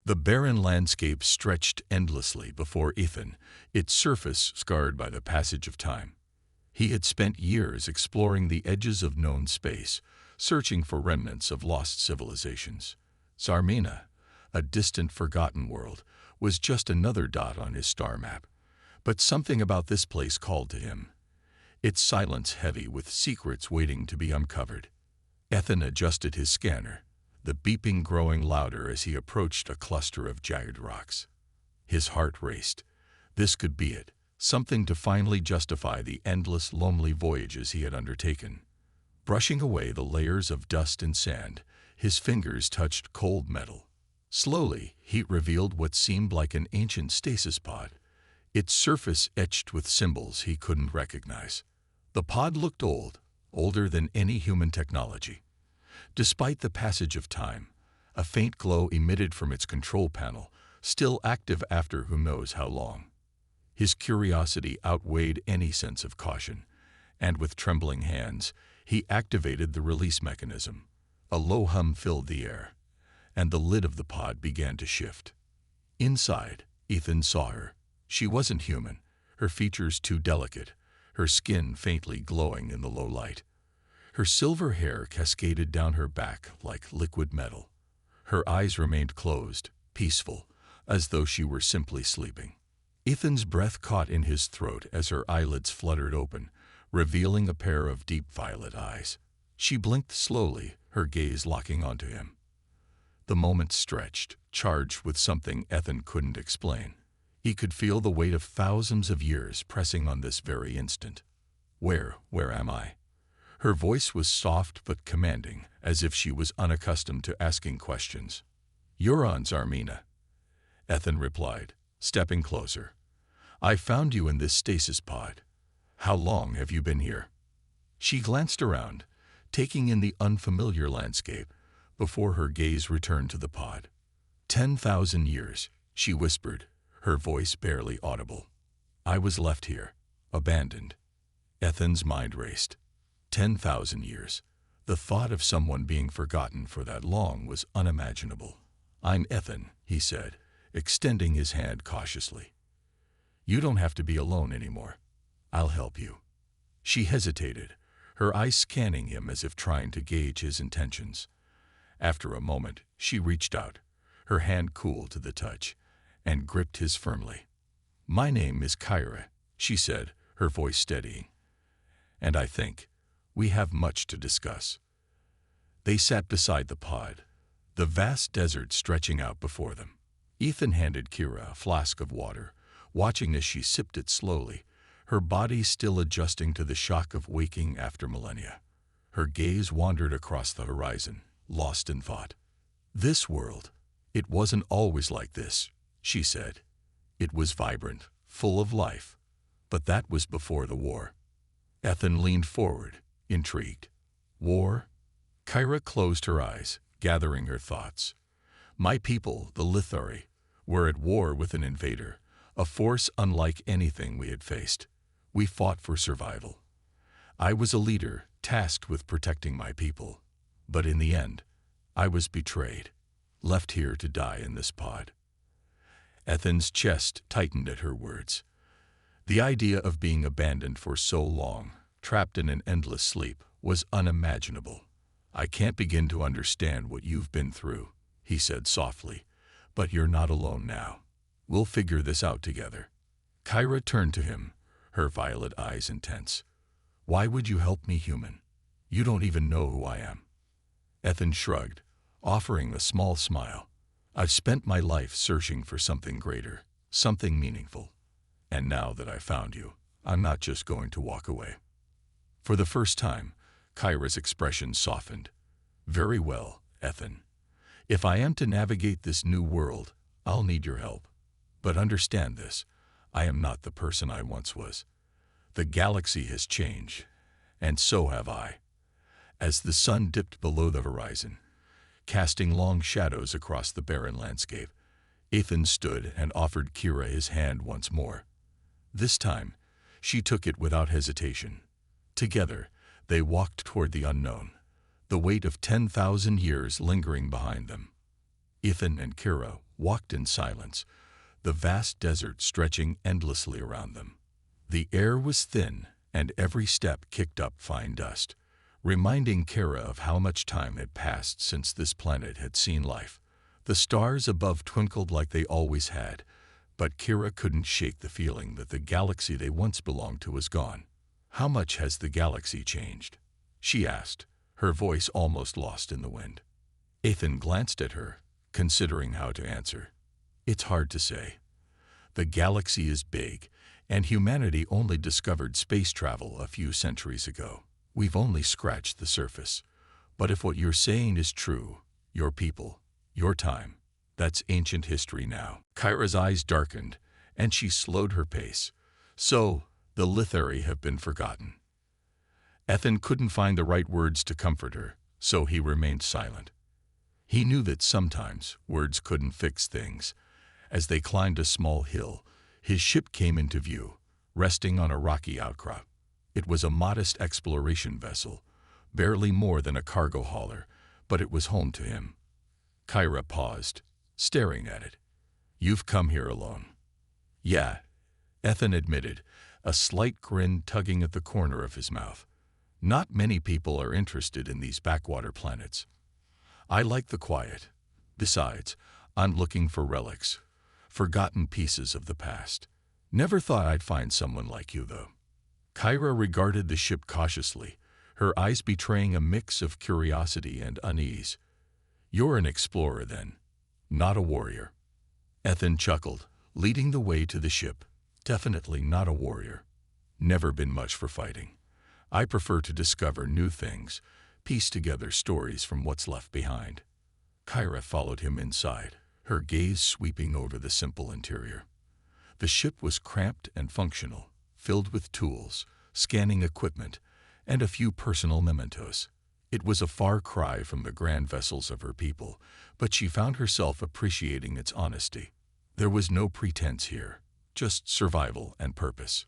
The barren landscape stretched endlessly before Ethan, its surface scarred by the passage of time. He had spent years exploring the edges of known space, searching for remnants of lost civilizations. Zarmina, a distant, forgotten world, was just another dot on his star map. But something about this place called to him, its silence heavy with secrets waiting to be uncovered. Ethan adjusted his scanner, the beeping growing louder as he approached a cluster of jagged rocks. His heart raced. This could be it, something to finally justify the endless, lonely voyages he had undertaken. Brushing away the layers of dust and sand, his fingers touched cold metal. Slowly, heat revealed what seemed like an ancient stasis pod, its surface etched with symbols he couldn't recognize. The pod looked old, older than any human technology. Despite the passage of time, a faint glow emitted from its control panel, still active after who knows how long. His curiosity outweighed any sense of caution, and with trembling hands, he activated the release mechanism. A low hum filled the air, and the lid of the pod began to shift. Inside, Ethan saw her. She wasn't human, her features too delicate, her skin faintly glowing in the low light. Her silver hair cascaded down her back like liquid metal. Her eyes remained closed, peaceful, as though she were simply sleeping. Ethan's breath caught in his throat as her eyelids fluttered open, revealing a pair of deep violet eyes. She blinked slowly, her gaze locking onto him. The moment stretched, charged with something Ethan couldn't explain. He could feel the weight of thousands of years pressing on this very instant. Where am I? Her voice was soft but commanding, as if she was unaccustomed to asking questions. "You're on Zarmina," Ethan replied, stepping closer. "I found you in this stasis pod. How long have you been here?" She glanced around, taking in the unfamiliar landscape, before her gaze returned to the pod. 10,000 years, she whispered, her voice barely audible. "I was left here, abandoned." Ethan's mind raced. 10,000 years. The thought of someone being forgotten for that long was unimaginable. "I'm Ethan," he said, extending his hand cautiously. "You don't have to be alone anymore. I'll help you." She hesitated, her eyes scanning him as if trying to gauge his intentions. After a moment, she reached out, her hand cool to the touch, and gripped his firmly. "My name is Kyra," she said, her voice steadying. "And I think we have much to discuss." They sat beside the pod, the vast desert stretching out before them. Ethan handed Kira a flask of water, watching as she sipped it slowly, her body still adjusting to the shock of waking after millennia. Her gaze wandered across the horizon, lost in thought. "This world, it wasn't always like this," she said. "It was vibrant, full of life, but that was before the war." Ethan leaned forward, intrigued. "War?" Kyra closed her eyes, gathering her thoughts. "My people, the Lithari, were at war with an invader, a force unlike anything we had faced. We fought for survival. I was a leader, tasked with protecting my people. But in the end, I was betrayed, left here to die in this pod." Ethan's chest tightened at her words. The idea of being abandoned for so long, trapped in an endless sleep, was unimaginable. "I can't begin to understand what you've been through," he said softly, "but you're not alone now. We'll figure this out together." Kyra turned to him, her violet eyes intense. "Why would you help me, human? You don't even know who I am." Ethan shrugged, offering a small smile. "I've spent my life searching for something greater, something meaningful. And now that I found you, I'm not just going to walk away." For the first time, Kyra's expression softened. "Very well, Ethan. If I am to navigate this new world, I'll need your help. But understand this, I am not the person I once was. The galaxy has changed, and so have I." As the sun dipped below the horizon, casting long shadows across the barren landscape, Ethan stood and offered Kira his hand once more. This time, she took it without hesitation. Together, they walked toward the unknown, the weight of 10,000 years lingering behind them. Ethan and Kira walked in silence, the vast desert stretching endlessly around them. The air was thin, and every step kicked up fine dust, reminding Kara of how much time had passed since this planet had seen life. The stars above twinkled like they always had, but Kira couldn't shake the feeling that the galaxy they once belonged to was gone. "How much has the galaxy changed?" she asked, her voice almost lost in the wind. Ethan glanced at her, considering how to answer. "It's hard to say. The galaxy is big, and humanity only discovered space travel a few centuries ago. We've only scratched the surface. But if what you're saying is true, your people, your time, that's ancient history now." Kyra's eyes darkened, and she slowed her pace. "So, the Lithari have been forgotten." Ethan couldn't find the right words to comfort her, so he remained silent. He knew that sometimes words couldn't fix things. As they climbed a small hill, his ship came into view, resting on a rocky outcrop. It was a modest exploration vessel, barely more than a cargo hauler, but it was home to him. Kyra paused, staring at it. "You've come here alone." "Yeah," Ethan admitted, a slight grin tugging at the corner of his mouth. "Not many people are interested in these backwater planets. I like the quiet. Besides, I'm looking for relics, forgotten pieces of the past. Never thought I'd find someone like you, though." Kyra regarded the ship cautiously, her eyes betraying a mix of curiosity and unease. "You're an explorer, then, not a warrior." Ethan chuckled, leading the way to the ship. "Definitely not a warrior. Never been much for fighting. I prefer to discover new things, piece together stories from what's left behind." Kyra followed him inside, her gaze sweeping over the simple interior. The ship was cramped and functional, filled with tools, scanning equipment, and a few personal mementos. It was a far cry from the grand vessels of her people, but she found herself appreciating its honesty. There was no pretense here, just survival and purpose.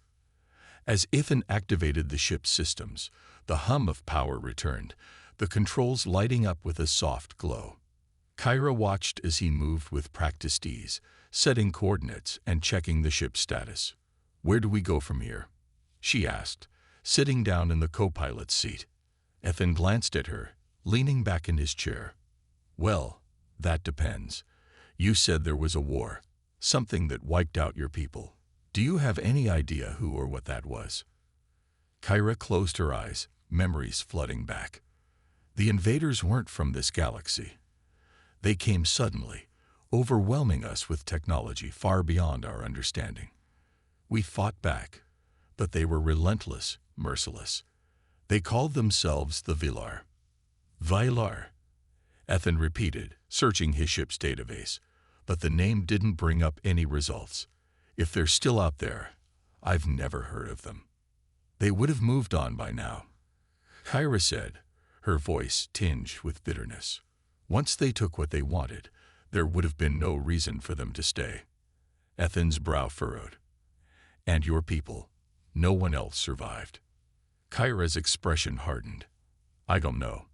As Ethan activated the ship's systems, the hum of power returned, the controls lighting up with a soft glow. Kyra watched as he moved with practiced ease, setting coordinates and checking the ship's status. "Where do we go from here?" she asked, sitting down in the co-pilot's seat. Ethan glanced at her, leaning back in his chair. "Well, that depends. You said there was a war, something that wiped out your people. Do you have any idea who or what that was?" Kyra closed her eyes, memories flooding back. The invaders weren't from this galaxy. They came suddenly, overwhelming us with technology far beyond our understanding. We fought back, but they were relentless, merciless. They called themselves the Vilar. "Vilar," Ethan repeated, searching his ship's database, but the name didn't bring up any results. "If they're still out there, I've never heard of them." "They would have moved on by now," Kyra said, her voice tinged with bitterness. "Once they took what they wanted, there would have been no reason for them to stay." Ethan's brow furrowed. "And your people, no one else survived." Kyra's expression hardened. "I don't know.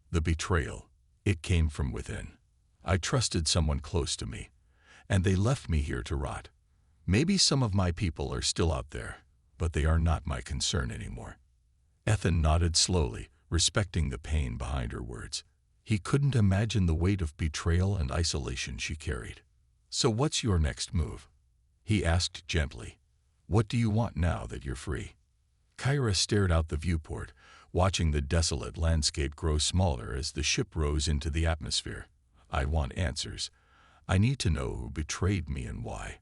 The betrayal, it came from within. I trusted someone close to me, and they left me here to rot. Maybe some of my people are still out there, but they are not my concern anymore." Ethan nodded slowly, respecting the pain behind her words. He couldn't imagine the weight of betrayal and isolation she carried. "So what's your next move?" he asked gently. "What do you want now that you're free?" Kyra stared out the viewport, watching the desolate landscape grow smaller as the ship rose into the atmosphere. "I want answers. I need to know who betrayed me and why.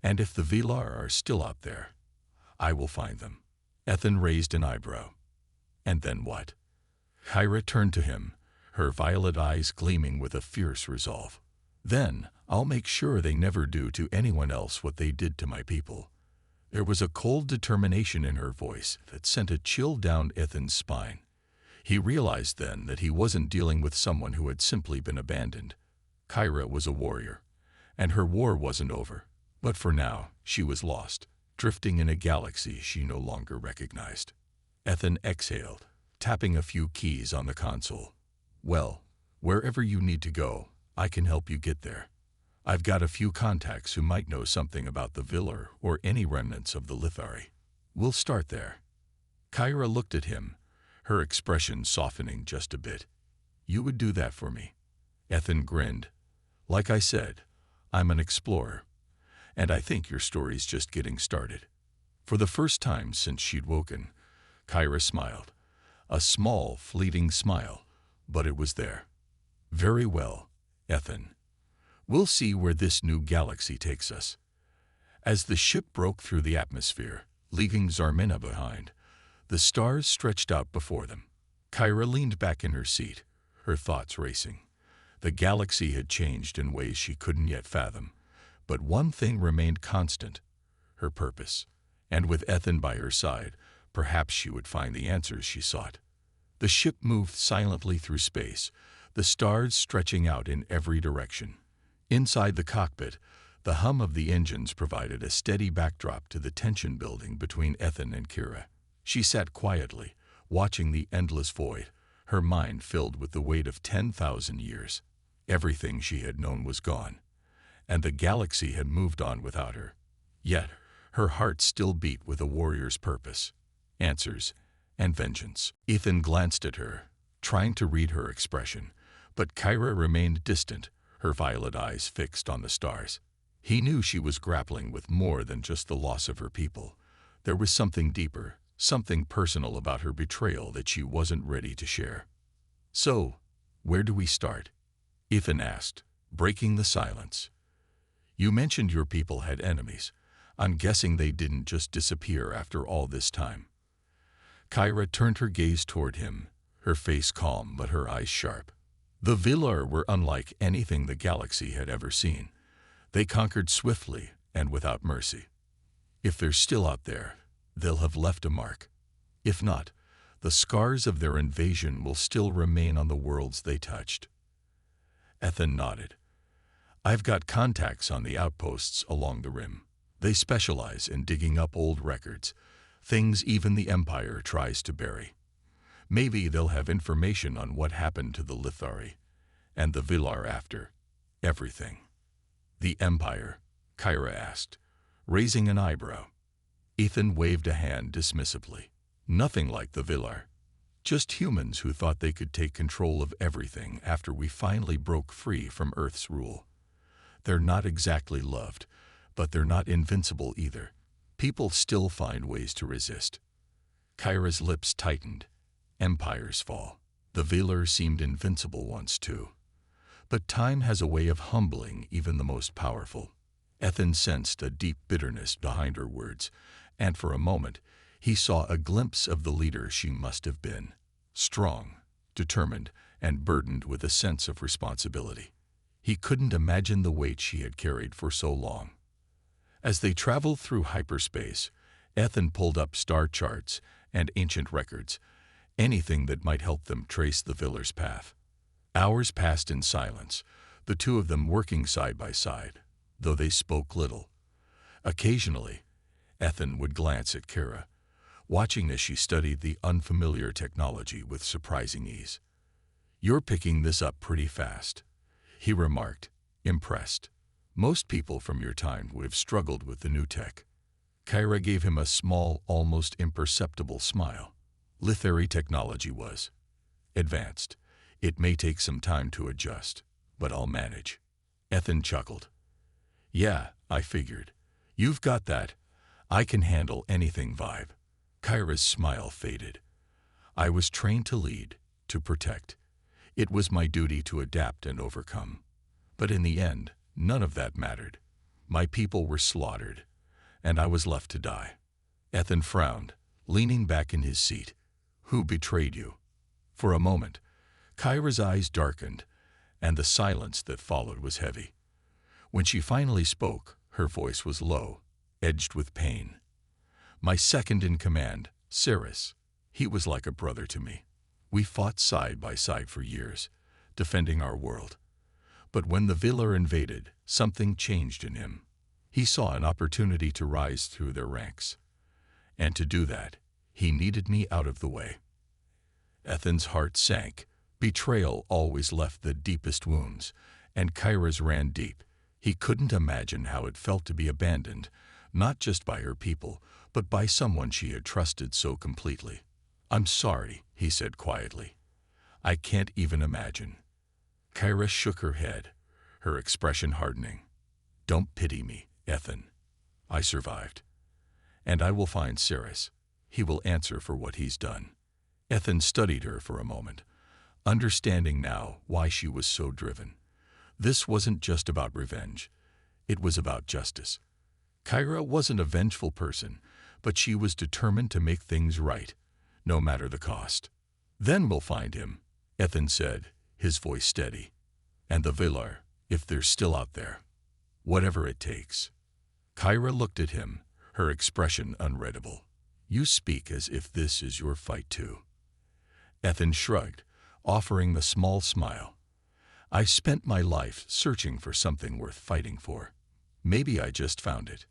And if the Vilar are still out there, I will find them." Ethan raised an eyebrow. "And then what?" Kyra turned to him, her violet eyes gleaming with a fierce resolve. "Then I'll make sure they never do to anyone else what they did to my people." There was a cold determination in her voice that sent a chill down Ethan's spine. He realized then that he wasn't dealing with someone who had simply been abandoned. Kyra was a warrior, and her war wasn't over. But for now, she was lost, drifting in a galaxy she no longer recognized. Ethan exhaled, tapping a few keys on the console. "Well, wherever you need to go, I can help you get there. I've got a few contacts who might know something about the Villar or any remnants of the Lithari. We'll start there." Kyra looked at him, her expression softening just a bit. "You would do that for me?" Ethan grinned. "Like I said, I'm an explorer, and I think your story's just getting started." For the first time since she'd woken, Kyra smiled. A small, fleeting smile, but it was there. "Very well, Ethan. We'll see where this new galaxy takes us." As the ship broke through the atmosphere, leaving Zarmina behind, the stars stretched out before them. Kyra leaned back in her seat, her thoughts racing. The galaxy had changed in ways she couldn't yet fathom, but one thing remained constant: her purpose. And with Ethan by her side, perhaps she would find the answers she sought. The ship moved silently through space, the stars stretching out in every direction. Inside the cockpit, the hum of the engines provided a steady backdrop to the tension building between Ethan and Kyra. She sat quietly, watching the endless void, her mind filled with the weight of 10,000 years. Everything she had known was gone, and the galaxy had moved on without her. Yet, her heart still beat with a warrior's purpose, answers, and vengeance. Ethan glanced at her, trying to read her expression, but Kyra remained distant, her violet eyes fixed on the stars. He knew she was grappling with more than just the loss of her people. There was something deeper, something personal about her betrayal that she wasn't ready to share. "So, where do we start?" Ethan asked, breaking the silence. "You mentioned your people had enemies. I'm guessing they didn't just disappear after all this time." Kyra turned her gaze toward him, her face calm but her eyes sharp. The Villar were unlike anything the galaxy had ever seen. They conquered swiftly and without mercy. If they're still out there, they'll have left a mark. If not, the scars of their invasion will still remain on the worlds they touched. Ethan nodded. "I've got contacts on the outposts along the rim. They specialize in digging up old records, things even the Empire tries to bury. Maybe they'll have information on what happened to the Lithari and the Villar after everything." "The Empire?" Kyra asked, raising an eyebrow. Ethan waved a hand dismissively. "Nothing like the Villar. Just humans who thought they could take control of everything after we finally broke free from Earth's rule. They're not exactly loved, but they're not invincible either. People still find ways to resist." Kyra's lips tightened. Empires fall. The Villar seemed invincible once too. But time has a way of humbling even the most powerful. Ethan sensed a deep bitterness behind her words, and for a moment he saw a glimpse of the leader she must have been. Strong, determined, and burdened with a sense of responsibility. He couldn't imagine the weight she had carried for so long. As they traveled through hyperspace, Ethan pulled up star charts and ancient records, anything that might help them trace the Villar's path. Hours passed in silence, the two of them working side by side, though they spoke little. Occasionally, Ethan would glance at Kyra, watching as she studied the unfamiliar technology with surprising ease. "You're picking this up pretty fast," he remarked, impressed. "Most people from your time would have struggled with the new tech." Kyra gave him a small, almost imperceptible smile. Lithari technology was advanced. "It may take some time to adjust, but I'll manage." Ethan chuckled. "Yeah, I figured. You've got that 'I can handle anything' vibe." Kyra's smile faded. "I was trained to lead, to protect. It was my duty to adapt and overcome. But in the end, none of that mattered. My people were slaughtered, and I was left to die." Ethan frowned, leaning back in his seat. "Who betrayed you?" For a moment, Kyra's eyes darkened, and the silence that followed was heavy. When she finally spoke, her voice was low, edged with pain. "My second in command, Cirrus. He was like a brother to me. We fought side by side for years, defending our world. But when the Villar invaded, something changed in him. He saw an opportunity to rise through their ranks. And to do that, he needed me out of the way." Ethan's heart sank. Betrayal always left the deepest wounds, and Kyra's ran deep. He couldn't imagine how it felt to be abandoned, not just by her people, but by someone she had trusted so completely. "I'm sorry," he said quietly. "I can't even imagine." Kyra shook her head, her expression hardening. "Don't pity me, Ethan. I survived. And I will find Cirrus. He will answer for what he's done." Ethan studied her for a moment, understanding now why she was so driven. This wasn't just about revenge. It was about justice. Kyra wasn't a vengeful person, but she was determined to make things right, no matter the cost. "Then we'll find him," Ethan said, his voice steady. "And the Villar, if they're still out there. Whatever it takes." Kyra looked at him, her expression unreadable. "You speak as if this is your fight too." Ethan shrugged, offering the small smile. "I spent my life searching for something worth fighting for. Maybe I just found it."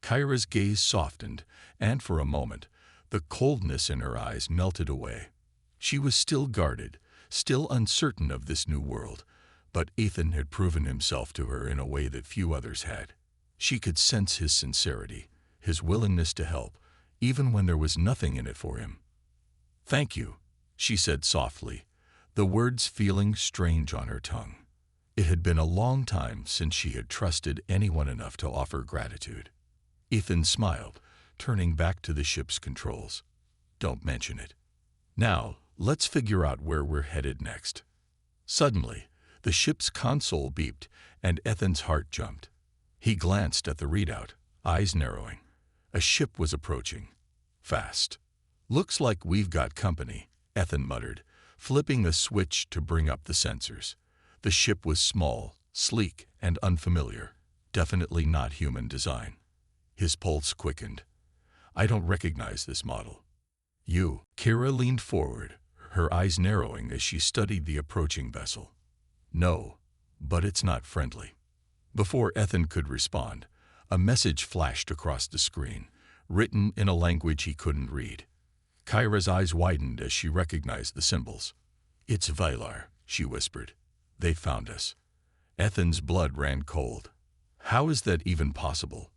Kyra's gaze softened, and for a moment, the coldness in her eyes melted away. She was still guarded, still uncertain of this new world, but Ethan had proven himself to her in a way that few others had. She could sense his sincerity, his willingness to help, even when there was nothing in it for him. "Thank you," she said softly, the words feeling strange on her tongue. It had been a long time since she had trusted anyone enough to offer gratitude. Ethan smiled, turning back to the ship's controls. "Don't mention it. Now, let's figure out where we're headed next." Suddenly, the ship's console beeped, and Ethan's heart jumped. He glanced at the readout, eyes narrowing. A ship was approaching. Fast. "Looks like we've got company," Ethan muttered, flipping the switch to bring up the sensors. The ship was small, sleek, and unfamiliar, definitely not human design. His pulse quickened. "I don't recognize this model." "You?" Kyra leaned forward, her eyes narrowing as she studied the approaching vessel. "No, but it's not friendly." Before Ethan could respond, a message flashed across the screen, written in a language he couldn't read. Kyra's eyes widened as she recognized the symbols. "It's Villar," she whispered. "They found us." Ethan's blood ran cold. How is that even possible?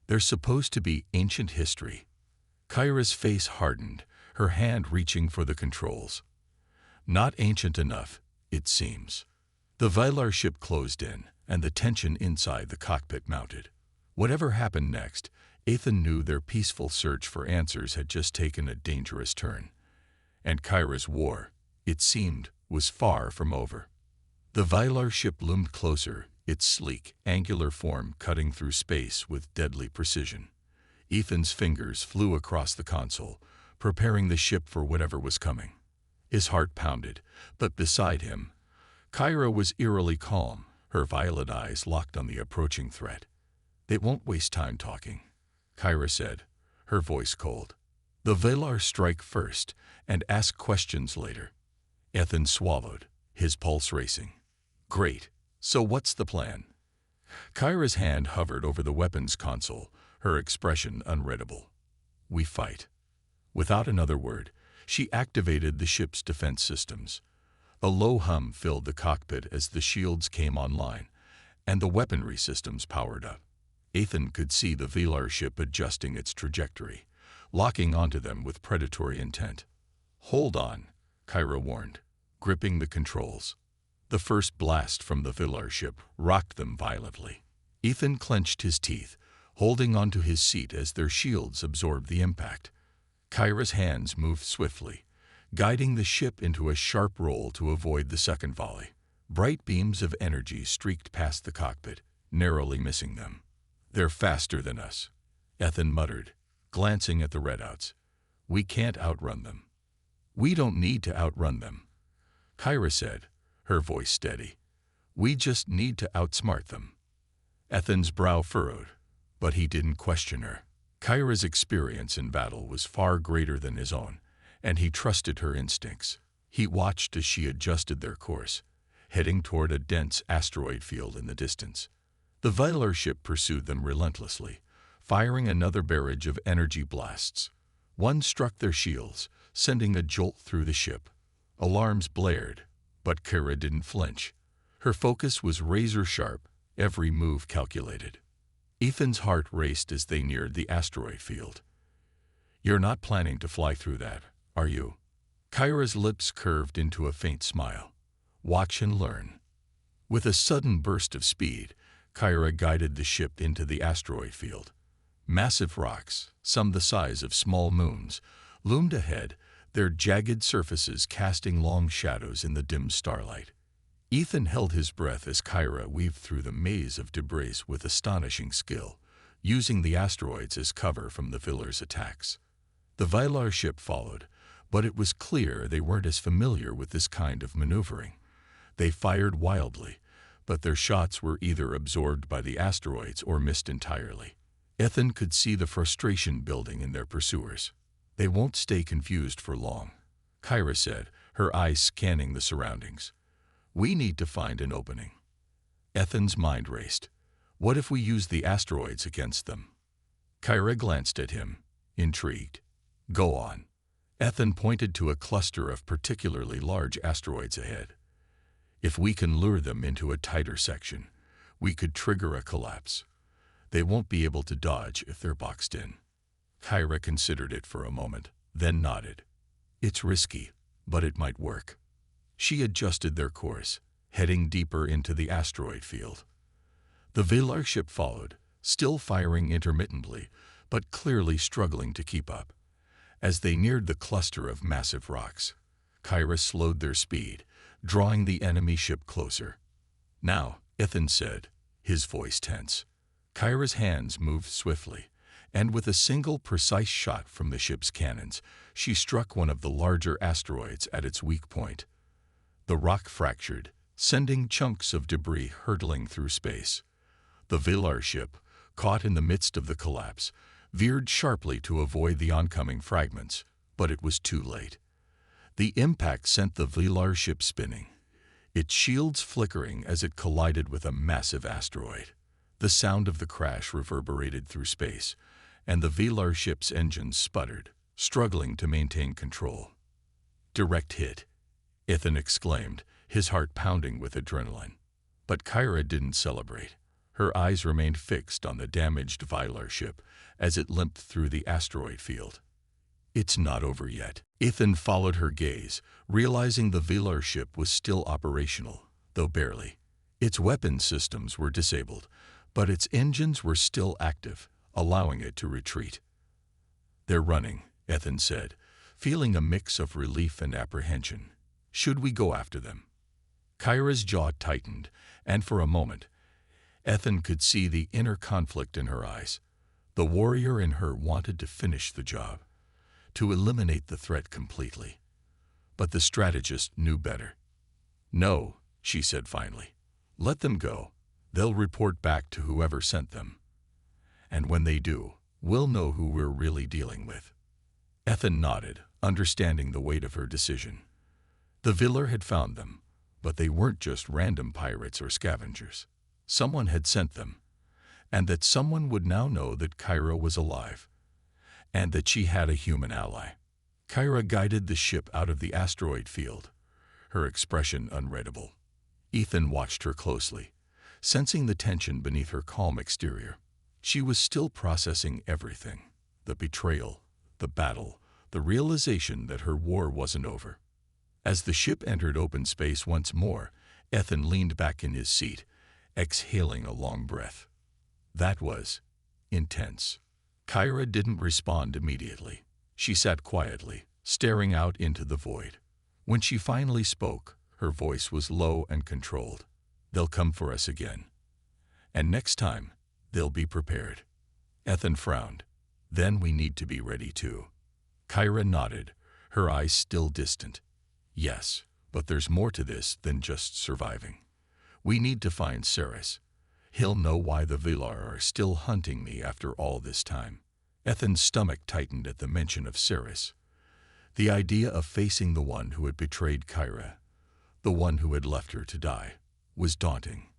They're supposed to be ancient history. Kyra's face hardened, her hand reaching for the controls. Not ancient enough, it seems. The Villar ship closed in, and the tension inside the cockpit mounted. Whatever happened next, Ethan knew their peaceful search for answers had just taken a dangerous turn. And Kyra's war, it seemed, was far from over. The Villar ship loomed closer, its sleek, angular form cutting through space with deadly precision. Ethan's fingers flew across the console, preparing the ship for whatever was coming. His heart pounded, but beside him, Kyra was eerily calm, her violet eyes locked on the approaching threat. "They won't waste time talking," Kyra said, her voice cold. "The Villar strike first and ask questions later." Ethan swallowed, his pulse racing. "Great. So what's the plan?" Kyra's hand hovered over the weapons console, her expression unreadable. "We fight." Without another word, she activated the ship's defense systems. A low hum filled the cockpit as the shields came online, and the weaponry systems powered up. Ethan could see the Villar ship adjusting its trajectory, locking onto them with predatory intent. "Hold on," Kyra warned, gripping the controls. The first blast from the Villar ship rocked them violently. Ethan clenched his teeth, holding onto his seat as their shields absorbed the impact. Kyra's hands moved swiftly, guiding the ship into a sharp roll to avoid the second volley. Bright beams of energy streaked past the cockpit, narrowly missing them. "They're faster than us," Ethan muttered, glancing at the readouts. "We can't outrun them." "We don't need to outrun them," Kyra said, her voice steady. "We just need to outsmart them." Ethan's brow furrowed, but he didn't question her. Kyra's experience in battle was far greater than his own, and he trusted her instincts. He watched as she adjusted their course, heading toward a dense asteroid field in the distance. The Villar ship pursued them relentlessly, firing another barrage of energy blasts. One struck their shields, sending a jolt through the ship. Alarms blared, but Kyra didn't flinch. Her focus was razor-sharp, every move calculated. Ethan's heart raced as they neared the asteroid field. "You're not planning to fly through that, are you?" Kyra's lips curved into a faint smile. "Watch and learn." With a sudden burst of speed, Kyra guided the ship into the asteroid field. Massive rocks, some the size of small moons, loomed ahead, their jagged surfaces casting long shadows in the dim starlight. Ethan held his breath as Kyra weaved through the maze of debris with astonishing skill, using the asteroids as cover from the Villar's attacks. The Vylar ship followed, but it was clear they weren't as familiar with this kind of maneuvering. They fired wildly, but their shots were either absorbed by the asteroids or missed entirely. Ethan could see the frustration building in their pursuers. "They won't stay confused for long," Kyra said, her eyes scanning the surroundings. "We need to find an opening." Ethan's mind raced. What if we use the asteroids against them? Kyra glanced at him, intrigued. "Go on." Ethan pointed to a cluster of particularly large asteroids ahead. "If we can lure them into a tighter section, we could trigger a collapse. They won't be able to dodge if they're boxed in." Kyra considered it for a moment, then nodded. "It's risky, but it might work." She adjusted their course, heading deeper into the asteroid field. The Vylar ship followed, still firing intermittently, but clearly struggling to keep up. As they neared the cluster of massive rocks, Kyra slowed their speed, drawing the enemy ship closer. "Now," Ethan said, his voice tense. Kyra's hands moved swiftly, and with a single precise shot from the ship's cannons, she struck one of the larger asteroids at its weak point. The rock fractured, sending chunks of debris hurtling through space. The Vylar ship, caught in the midst of the collapse, veered sharply to avoid the oncoming fragments, but it was too late. The impact sent the Vylar ship spinning, its shields flickering as it collided with a massive asteroid. The sound of the crash reverberated through space, and the Vylar ship's engines sputtered, struggling to maintain control. "Direct hit," Ethan exclaimed, his heart pounding with adrenaline. But Kyra didn't celebrate. Her eyes remained fixed on the damaged Vylar ship as it limped through the asteroid field. "It's not over yet." Ethan followed her gaze, realizing the Vylar ship was still operational, though barely. Its weapon systems were disabled, but its engines were still active, allowing it to retreat. "They're running," Ethan said, feeling a mix of relief and apprehension. "Should we go after them?" Kyra's jaw tightened, and for a moment, Ethan could see the inner conflict in her eyes. The warrior in her wanted to finish the job, to eliminate the threat completely. But the strategist knew better. "No," she said finally. "Let them go. They'll report back to whoever sent them. And when they do, we'll know who we're really dealing with." Ethan nodded, understanding the weight of her decision. The Vylar had found them, but they weren't just random pirates or scavengers. Someone had sent them, and that someone would now know that Kyra was alive, and that she had a human ally. Kyra guided the ship out of the asteroid field, her expression unreadable. Ethan watched her closely, sensing the tension beneath her calm exterior. She was still processing everything: the betrayal, the battle, the realization that her war wasn't over. As the ship entered open space once more, Ethan leaned back in his seat, exhaling a long breath. That was intense. Kyra didn't respond immediately. She sat quietly, staring out into the void. When she finally spoke, her voice was low and controlled. "They'll come for us again. And next time, they'll be prepared." Ethan frowned. "Then we need to be ready too." Kyra nodded, her eyes still distant. "Yes, but there's more to this than just surviving. We need to find Ceres. He'll know why the Vylar are still hunting me after all this time." Ethan's stomach tightened at the mention of Ceres. The idea of facing the one who had betrayed Kyra, the one who had left her to die, was daunting.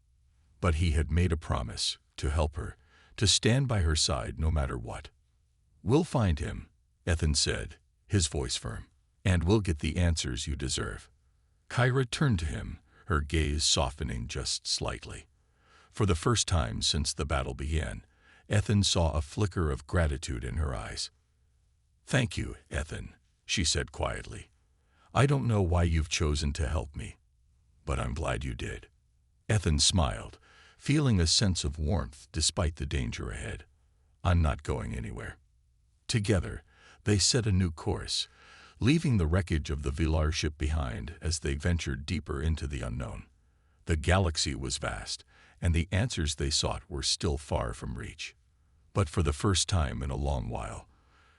But he had made a promise to help her, to stand by her side no matter what. "We'll find him," Ethan said, his voice firm, "and we'll get the answers you deserve." Kyra turned to him, her gaze softening just slightly. For the first time since the battle began, Ethan saw a flicker of gratitude in her eyes. "Thank you, Ethan," she said quietly. "I don't know why you've chosen to help me, but I'm glad you did." Ethan smiled, feeling a sense of warmth despite the danger ahead. "I'm not going anywhere." Together, they set a new course, leaving the wreckage of the Villar ship behind as they ventured deeper into the unknown. The galaxy was vast, and the answers they sought were still far from reach. But for the first time in a long while,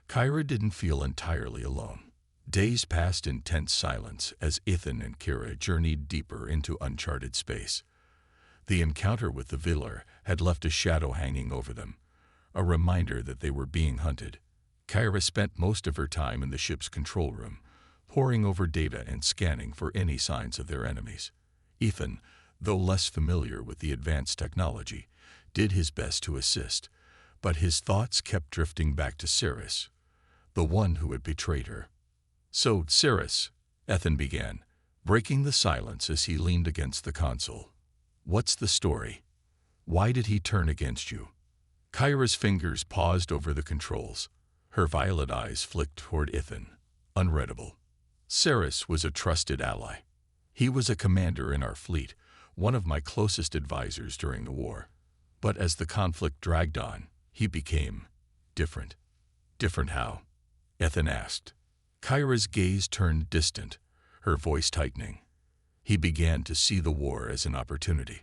Kyra didn't feel entirely alone. Days passed in tense silence as Ethan and Kira journeyed deeper into uncharted space. The encounter with the Villar had left a shadow hanging over them, a reminder that they were being hunted. Kyra spent most of her time in the ship's control room, poring over data and scanning for any signs of their enemies. Ethan, though less familiar with the advanced technology, did his best to assist, but his thoughts kept drifting back to Cirrus, the one who had betrayed her. "So, Cirrus," Ethan began, breaking the silence as he leaned against the console. "What's the story? Why did he turn against you?" Kyra's fingers paused over the controls. Her violet eyes flicked toward Ethan, unreadable. "Cirrus was a trusted ally. He was a commander in our fleet, one of my closest advisors during the war. But as the conflict dragged on, he became different." "Different how?" Ethan asked. Kyra's gaze turned distant, her voice tightening. "He began to see the war as an opportunity,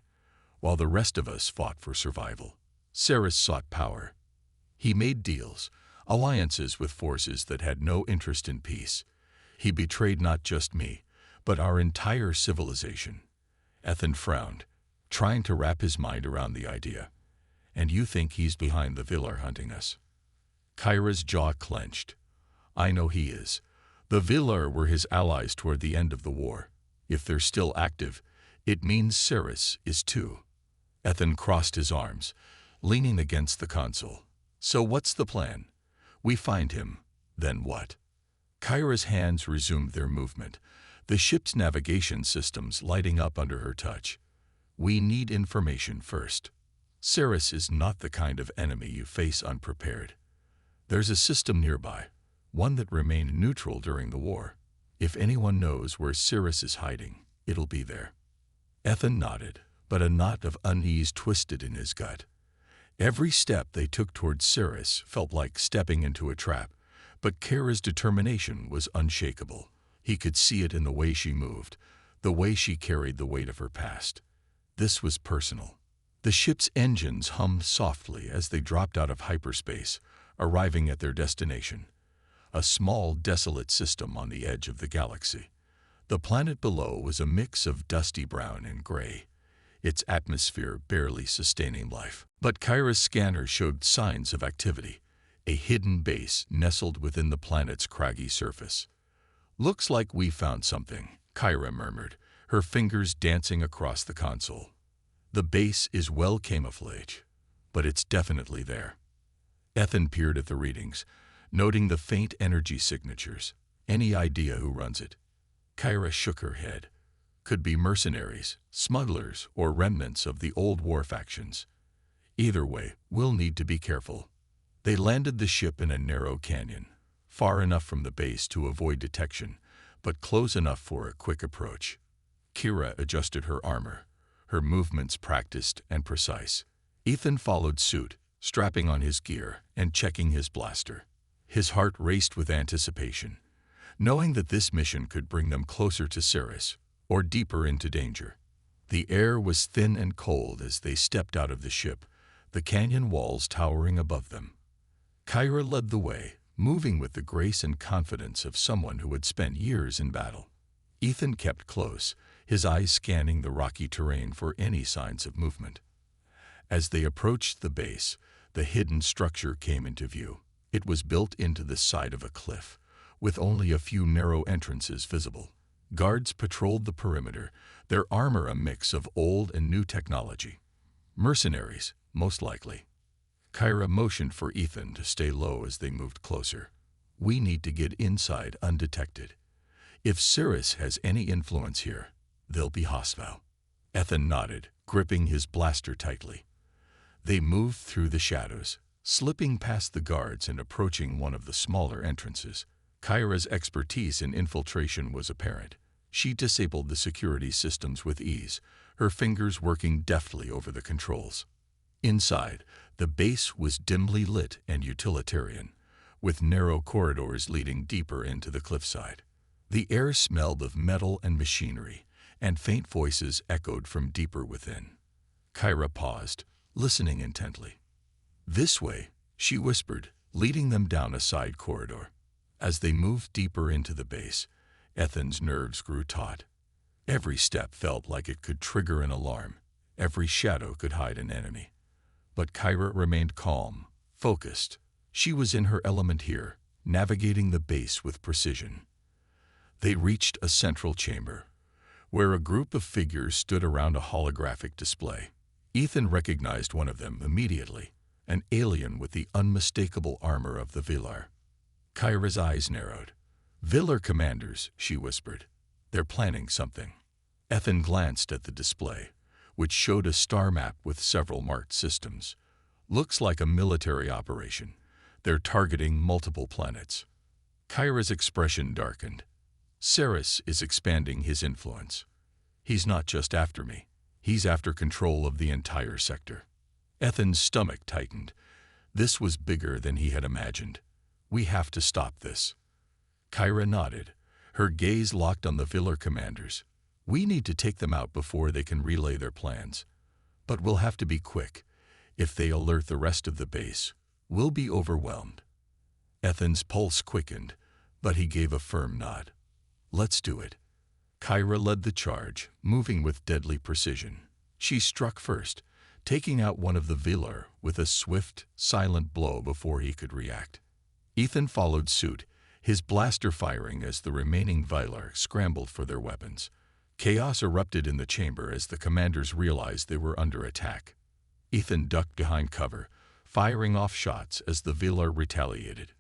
while the rest of us fought for survival. Cirrus sought power. He made deals, alliances with forces that had no interest in peace. He betrayed not just me, but our entire civilization." Ethan frowned, trying to wrap his mind around the idea. "And you think he's behind the Villar hunting us?" Kyra's jaw clenched. "I know he is. The Villar were his allies toward the end of the war. If they're still active, it means Cirrus is too." Ethan crossed his arms, leaning against the console. "So what's the plan? We find him, then what?" Kyra's hands resumed their movement, the ship's navigation systems lighting up under her touch. "We need information first. Cirrus is not the kind of enemy you face unprepared. There's a system nearby, one that remained neutral during the war. If anyone knows where Cirrus is hiding, it'll be there." Ethan nodded, but a knot of unease twisted in his gut. Every step they took toward Cirrus felt like stepping into a trap, but Kira's determination was unshakable. He could see it in the way she moved, the way she carried the weight of her past. This was personal. The ship's engines hummed softly as they dropped out of hyperspace, arriving at their destination, a small, desolate system on the edge of the galaxy. The planet below was a mix of dusty brown and gray, its atmosphere barely sustaining life. But Kyra's scanner showed signs of activity, a hidden base nestled within the planet's craggy surface. "Looks like we found something," Kyra murmured, her fingers dancing across the console. "The base is well camouflaged, but it's definitely there." Ethan peered at the readings, noting the faint energy signatures. "Any idea who runs it?" Kyra shook her head. "Could be mercenaries, smugglers, or remnants of the old war factions. Either way, we'll need to be careful." They landed the ship in a narrow canyon, far enough from the base to avoid detection, but close enough for a quick approach. Kira adjusted her armor, her movements practiced and precise. Ethan followed suit, strapping on his gear and checking his blaster. His heart raced with anticipation, knowing that this mission could bring them closer to Cirrus or deeper into danger. The air was thin and cold as they stepped out of the ship, the canyon walls towering above them. Kyra led the way, moving with the grace and confidence of someone who had spent years in battle. Ethan kept close, his eyes scanning the rocky terrain for any signs of movement. As they approached the base, the hidden structure came into view. It was built into the side of a cliff, with only a few narrow entrances visible. Guards patrolled the perimeter, their armor a mix of old and new technology. Mercenaries, most likely. Kyra motioned for Ethan to stay low as they moved closer. "We need to get inside undetected. If Cirrus has any influence here, they'll be hostile." Ethan nodded, gripping his blaster tightly. They moved through the shadows, slipping past the guards and approaching one of the smaller entrances. Kyra's expertise in infiltration was apparent. She disabled the security systems with ease, her fingers working deftly over the controls. Inside, the base was dimly lit and utilitarian, with narrow corridors leading deeper into the cliffside. The air smelled of metal and machinery, and faint voices echoed from deeper within. Kyra paused, listening intently. "This way," she whispered, leading them down a side corridor. As they moved deeper into the base, Ethan's nerves grew taut. Every step felt like it could trigger an alarm. Every shadow could hide an enemy. But Kyra remained calm, focused. She was in her element here, navigating the base with precision. They reached a central chamber, where a group of figures stood around a holographic display. Ethan recognized one of them immediately, an alien with the unmistakable armor of the Villar. Kyra's eyes narrowed. "Villar commanders," she whispered. "They're planning something." Ethan glanced at the display, which showed a star map with several marked systems. "Looks like a military operation. They're targeting multiple planets." Kyra's expression darkened. "Ceres is expanding his influence. He's not just after me. He's after control of the entire sector." Ethan's stomach tightened. This was bigger than he had imagined. "We have to stop this." Kyra nodded, her gaze locked on the Villar commanders. "We need to take them out before they can relay their plans. But we'll have to be quick. If they alert the rest of the base, we'll be overwhelmed." Ethan's pulse quickened, but he gave a firm nod. "Let's do it." Kyra led the charge, moving with deadly precision. She struck first, taking out one of the Villar with a swift, silent blow before he could react. Ethan followed suit, his blaster firing as the remaining Villar scrambled for their weapons. Chaos erupted in the chamber as the commanders realized they were under attack. Ethan ducked behind cover, firing off shots as the Villar retaliated.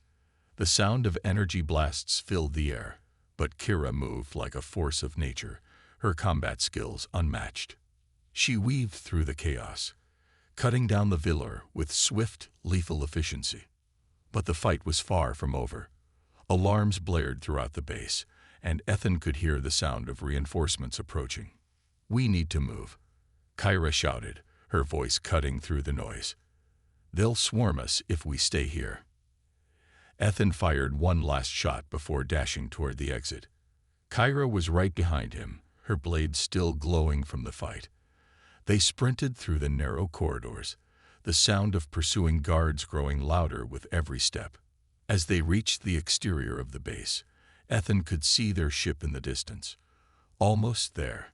The sound of energy blasts filled the air, but Kyra moved like a force of nature, her combat skills unmatched. She weaved through the chaos, cutting down the Villar with swift, lethal efficiency. But the fight was far from over. Alarms blared throughout the base, and Ethan could hear the sound of reinforcements approaching. "We need to move," Kyra shouted, her voice cutting through the noise. "They'll swarm us if we stay here." Ethan fired one last shot before dashing toward the exit. Kyra was right behind him, her blade still glowing from the fight. They sprinted through the narrow corridors, the sound of pursuing guards growing louder with every step. As they reached the exterior of the base, Ethan could see their ship in the distance. Almost there.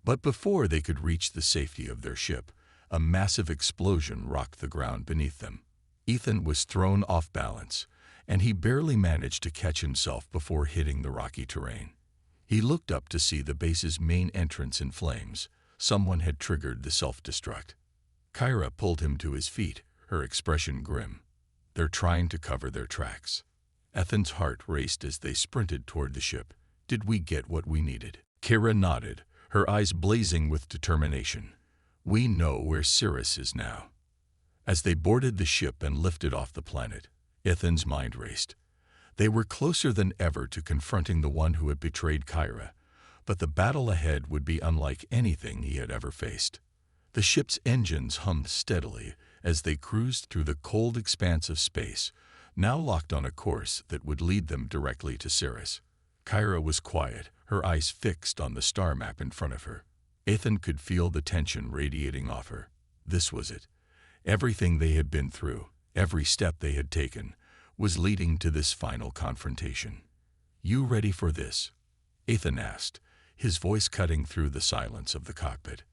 But before they could reach the safety of their ship, a massive explosion rocked the ground beneath them. Ethan was thrown off balance, and he barely managed to catch himself before hitting the rocky terrain. He looked up to see the base's main entrance in flames. Someone had triggered the self-destruct. Kyra pulled him to his feet, her expression grim. "They're trying to cover their tracks." Ethan's heart raced as they sprinted toward the ship. "Did we get what we needed?" Kyra nodded, her eyes blazing with determination. "We know where Ceres is now." As they boarded the ship and lifted off the planet, Ethan's mind raced. They were closer than ever to confronting the one who had betrayed Kyra, but the battle ahead would be unlike anything he had ever faced. The ship's engines hummed steadily as they cruised through the cold expanse of space, now locked on a course that would lead them directly to Ceres. Kyra was quiet, her eyes fixed on the star map in front of her. Ethan could feel the tension radiating off her. This was it. Everything they had been through, every step they had taken, was leading to this final confrontation. "You ready for this?" Ethan asked, his voice cutting through the silence of the cockpit.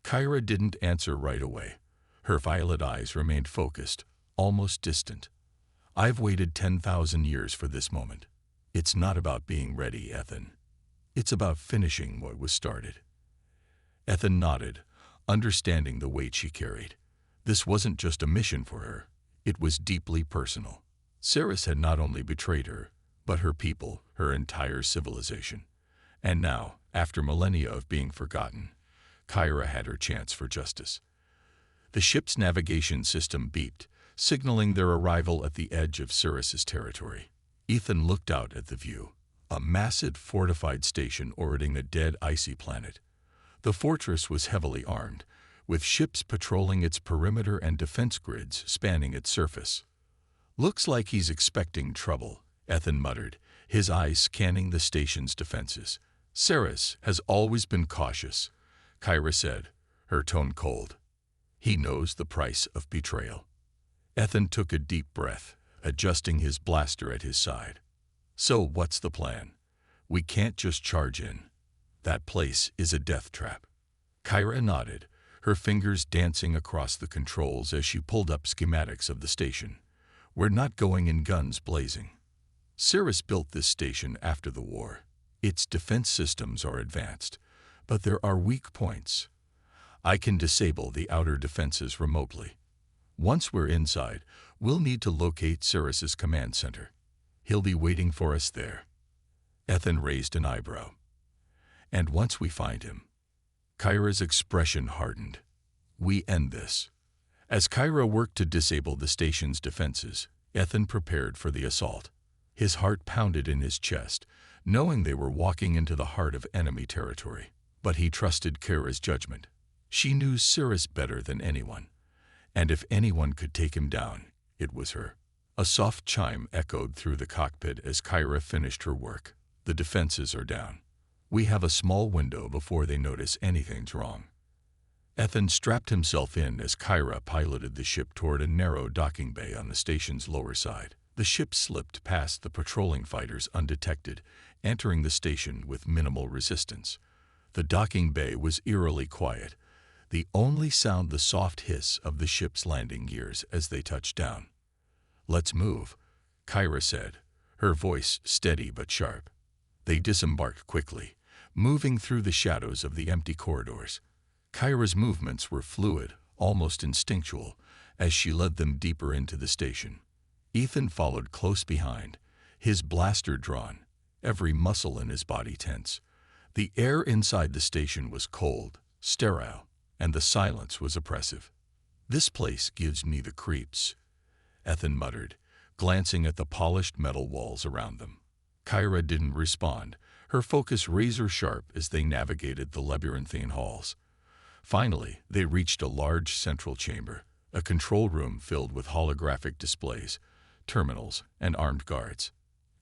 Kyra didn't answer right away. Her violet eyes remained focused, almost distant. "I've waited 10,000 years for this moment. It's not about being ready, Ethan. It's about finishing what was started." Ethan nodded, understanding the weight she carried. This wasn't just a mission for her. It was deeply personal. Ceres had not only betrayed her, but her people, her entire civilization. And now, after millennia of being forgotten, Kyra had her chance for justice. The ship's navigation system beeped, signaling their arrival at the edge of Cirrus's territory. Ethan looked out at the view, a massive fortified station orbiting a dead icy planet. The fortress was heavily armed, with ships patrolling its perimeter and defense grids spanning its surface. "Looks like he's expecting trouble," Ethan muttered, his eyes scanning the station's defenses. "Cirrus has always been cautious," Kyra said, her tone cold. "He knows the price of betrayal." Ethan took a deep breath, adjusting his blaster at his side. "So what's the plan? We can't just charge in. That place is a death trap." Kyra nodded, her fingers dancing across the controls as she pulled up schematics of the station. "We're not going in guns blazing. Cirrus built this station after the war. Its defense systems are advanced, but there are weak points. I can disable the outer defenses remotely. Once we're inside, we'll need to locate Cirrus's command center. He'll be waiting for us there." Ethan raised an eyebrow. "And once we find him..." Kyra's expression hardened. "We end this." As Kyra worked to disable the station's defenses, Ethan prepared for the assault. His heart pounded in his chest, knowing they were walking into the heart of enemy territory. But he trusted Kyra's judgment. She knew Cirrus better than anyone, and if anyone could take him down, it was her. A soft chime echoed through the cockpit as Kyra finished her work. "The defenses are down. We have a small window before they notice anything's wrong." Ethan strapped himself in as Kyra piloted the ship toward a narrow docking bay on the station's lower side. The ship slipped past the patrolling fighters undetected, entering the station with minimal resistance. The docking bay was eerily quiet, the only sound the soft hiss of the ship's landing gears as they touched down. "Let's move," Kyra said, her voice steady but sharp. They disembarked quickly, moving through the shadows of the empty corridors. Kyra's movements were fluid, almost instinctual, as she led them deeper into the station. Ethan followed close behind, his blaster drawn, every muscle in his body tense. The air inside the station was cold, sterile, and the silence was oppressive. "This place gives me the creeps," Ethan muttered, glancing at the polished metal walls around them. Kyra didn't respond, her focus razor-sharp as they navigated the labyrinthine halls. Finally, they reached a large central chamber, a control room filled with holographic displays, terminals, and armed guards.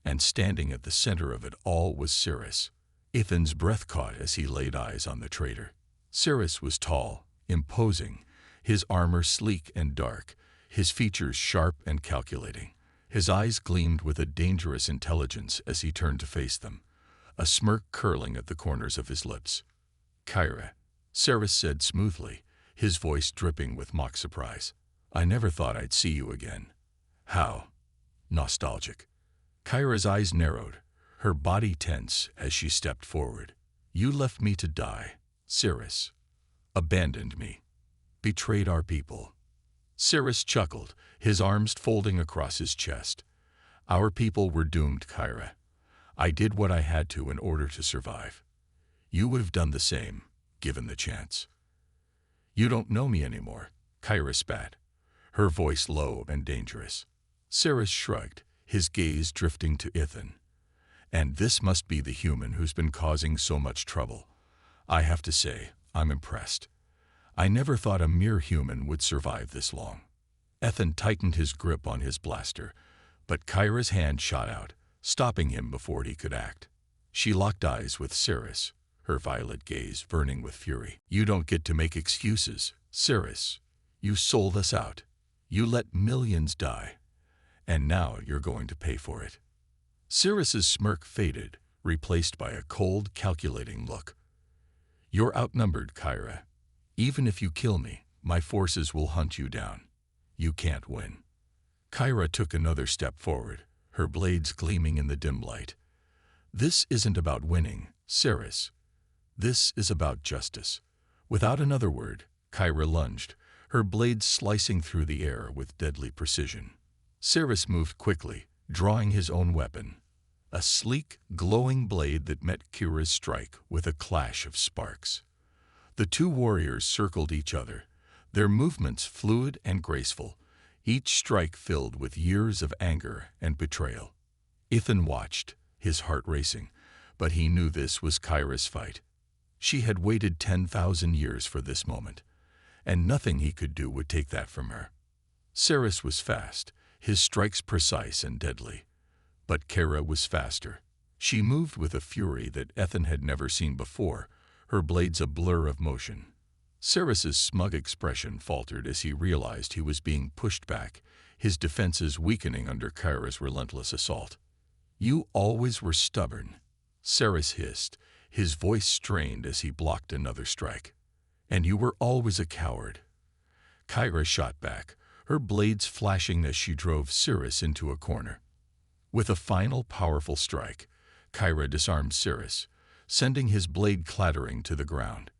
And standing at the center of it all was Cirrus. Ethan's breath caught as he laid eyes on the traitor. Cirrus was tall, imposing, his armor sleek and dark, his features sharp and calculating. His eyes gleamed with a dangerous intelligence as he turned to face them, a smirk curling at the corners of his lips. "Kyra," Cirrus said smoothly, his voice dripping with mock surprise. "I never thought I'd see you again." "How?" Nostalgic. Kyra's eyes narrowed, her body tense as she stepped forward. "You left me to die, Cirrus. Abandoned me. Betrayed our people." Cirrus chuckled, his arms folding across his chest. "Our people were doomed, Kyra. I did what I had to in order to survive. You would have done the same, given the chance." "You don't know me anymore," Kyra spat, her voice low and dangerous. Cirrus shrugged, his gaze drifting to Ethan. "And this must be the human who's been causing so much trouble. I have to say, I'm impressed. I never thought a mere human would survive this long." Ethan tightened his grip on his blaster, but Kyra's hand shot out, stopping him before he could act. She locked eyes with Cirrus, her violet gaze burning with fury. "You don't get to make excuses, Cirrus. You sold us out. You let millions die. And now you're going to pay for it." Cirrus's smirk faded, replaced by a cold, calculating look. "You're outnumbered, Kyra. Even if you kill me, my forces will hunt you down. You can't win." Kyra took another step forward, her blades gleaming in the dim light. "This isn't about winning, Cirrus. This is about justice." Without another word, Kyra lunged, her blades slicing through the air with deadly precision. Cirrus moved quickly, drawing his own weapon, a sleek, glowing blade that met Kyra's strike with a clash of sparks. The two warriors circled each other, their movements fluid and graceful, each strike filled with years of anger and betrayal. Ethan watched, his heart racing, but he knew this was Kyra's fight. She had waited 10,000 years for this moment, and nothing he could do would take that from her. Cerys was fast, his strikes precise and deadly. But Kyra was faster. She moved with a fury that Ethan had never seen before, her blades a blur of motion. Cerys's smug expression faltered as he realized he was being pushed back, his defenses weakening under Kyra's relentless assault. "You always were stubborn," Cerys hissed, his voice strained as he blocked another strike. "And you were always a coward." Kyra shot back, her blades flashing as she drove Cerys into a corner. With a final powerful strike, Kyra disarmed Cerys, sending his blade clattering to the ground.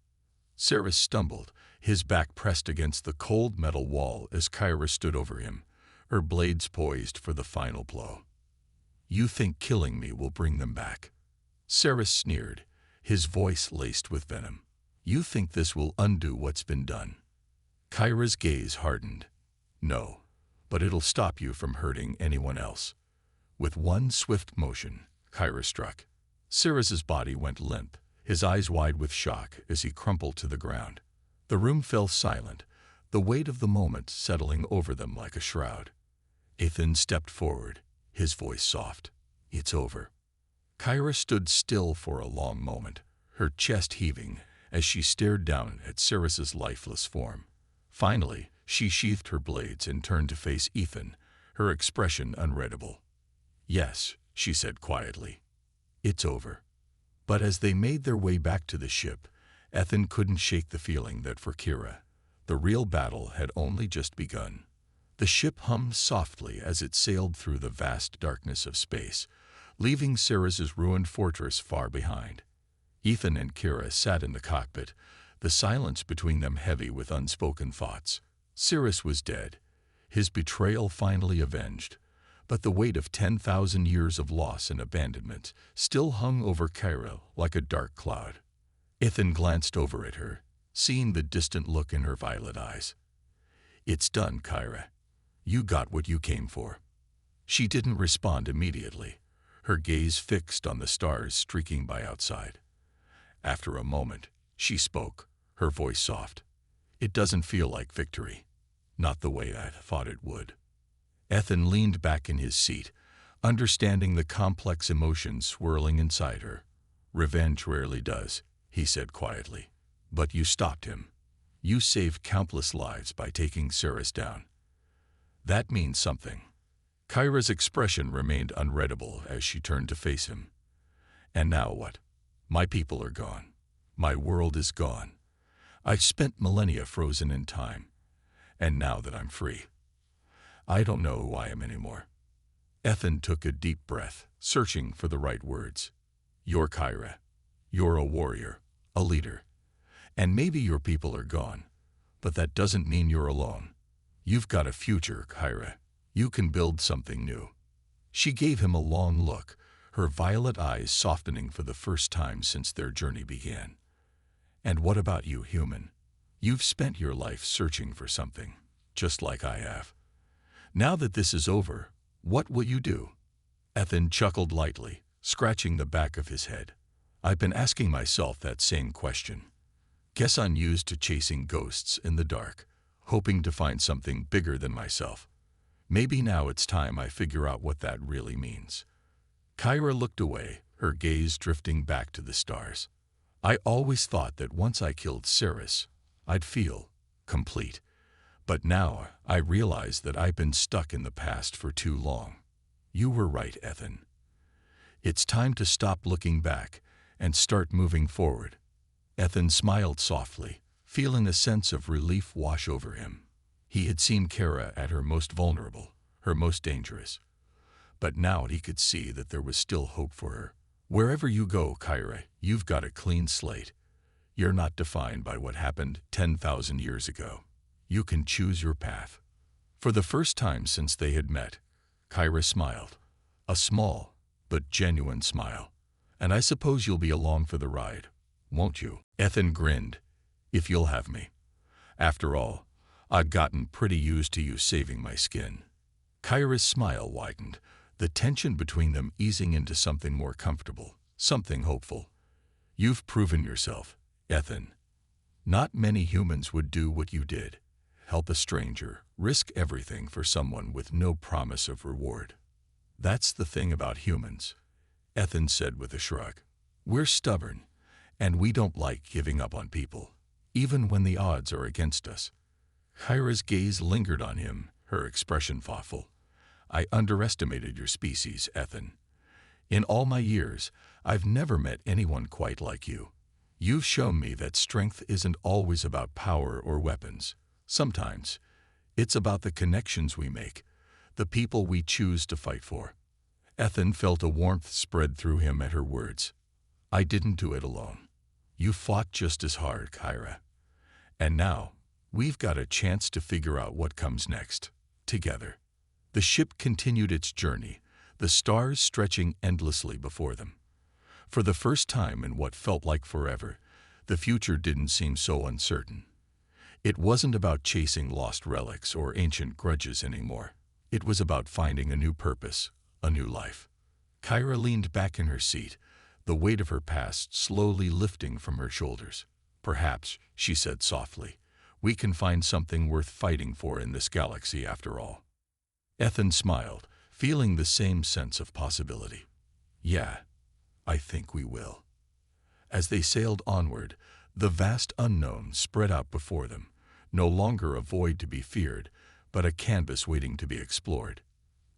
Cerys stumbled, his back pressed against the cold metal wall as Kyra stood over him, her blades poised for the final blow. "You think killing me will bring them back?" Cerys sneered, his voice laced with venom. "You think this will undo what's been done?" Kyra's gaze hardened. "No, but it'll stop you from hurting anyone else." With one swift motion, Kyra struck. Cerys's body went limp, his eyes wide with shock as he crumpled to the ground. The room fell silent, the weight of the moment settling over them like a shroud. Ethan stepped forward, his voice soft. "It's over." Kyra stood still for a long moment, her chest heaving as she stared down at Cerys's lifeless form. Finally, she sheathed her blades and turned to face Ethan, her expression unreadable. "Yes," she said quietly. "It's over." But as they made their way back to the ship, Ethan couldn't shake the feeling that for Kyra, the real battle had only just begun. The ship hummed softly as it sailed through the vast darkness of space, leaving Cerys's ruined fortress far behind. Ethan and Kyra sat in the cockpit, the silence between them heavy with unspoken thoughts. Cerys was dead, his betrayal finally avenged, but the weight of 10,000 years of loss and abandonment still hung over Kyra like a dark cloud. Ethan glanced over at her, seeing the distant look in her violet eyes. "It's done, Kyra. You got what you came for." She didn't respond immediately, her gaze fixed on the stars streaking by outside. After a moment, she spoke, her voice soft. "It doesn't feel like victory. Not the way I thought it would." Ethan leaned back in his seat, understanding the complex emotions swirling inside her. "Revenge rarely does," he said quietly. "But you stopped him. You saved countless lives by taking Cerys down. That means something." Kyra's expression remained unreadable as she turned to face him. "And now what? My people are gone. My world is gone. I've spent millennia frozen in time. And now that I'm free, I don't know who I am anymore." Ethan took a deep breath, searching for the right words. "You're Kyra. You're a warrior, a leader. And maybe your people are gone, but that doesn't mean you're alone. You've got a future, Kyra. You can build something new." She gave him a long look, her violet eyes softening for the first time since their journey began. "And what about you, human? You've spent your life searching for something, just like I have. Now that this is over, what will you do?" Ethan chuckled lightly, scratching the back of his head. "I've been asking myself that same question. Guess I'm used to chasing ghosts in the dark, hoping to find something bigger than myself. Maybe now it's time I figure out what that really means." Kyra looked away, her gaze drifting back to the stars. "I always thought that once I killed Cerys, I'd feel complete. But now I realize that I've been stuck in the past for too long." "You were right, Ethan. It's time to stop looking back and start moving forward." Ethan smiled softly, feeling a sense of relief wash over him. He had seen Kyra at her most vulnerable, her most dangerous. But now he could see that there was still hope for her. "Wherever you go, Kyra, you've got a clean slate. You're not defined by what happened 10,000 years ago. You can choose your path." For the first time since they had met, Kyra smiled. A small, but genuine smile. "And I suppose you'll be along for the ride, won't you?" Ethan grinned. if you'll have me. After all, I've gotten pretty used to you saving my skin." Kyra's smile widened, the tension between them easing into something more comfortable, something hopeful. "You've proven yourself, Ethan. Not many humans would do what you did. Help a stranger, risk everything for someone with no promise of reward." "That's the thing about humans," Ethan said with a shrug. "We're stubborn, and we don't like giving up on people, even when the odds are against us." Kyra's gaze lingered on him, her expression thoughtful. "I underestimated your species, Ethan. In all my years, I've never met anyone quite like you. You've shown me that strength isn't always about power or weapons. Sometimes, it's about the connections we make, the people we choose to fight for." Ethan felt a warmth spread through him at her words. "I didn't do it alone. You fought just as hard, Kyra. And now, we've got a chance to figure out what comes next, together." The ship continued its journey, the stars stretching endlessly before them. For the first time in what felt like forever, the future didn't seem so uncertain. It wasn't about chasing lost relics or ancient grudges anymore. It was about finding a new purpose, a new life. Kyra leaned back in her seat, the weight of her past slowly lifting from her shoulders. "Perhaps," she said softly, "we can find something worth fighting for in this galaxy after all." Ethan smiled, feeling the same sense of possibility. "Yeah, I think we will." As they sailed onward, the vast unknown spread out before them, no longer a void to be feared, but a canvas waiting to be explored.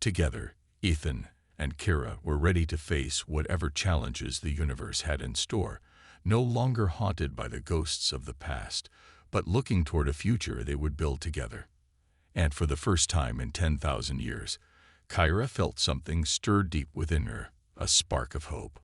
Together, Ethan and Kyra were ready to face whatever challenges the universe had in store, no longer haunted by the ghosts of the past, but looking toward a future they would build together. And for the first time in 10,000 years, Kyra felt something stir deep within her, a spark of hope.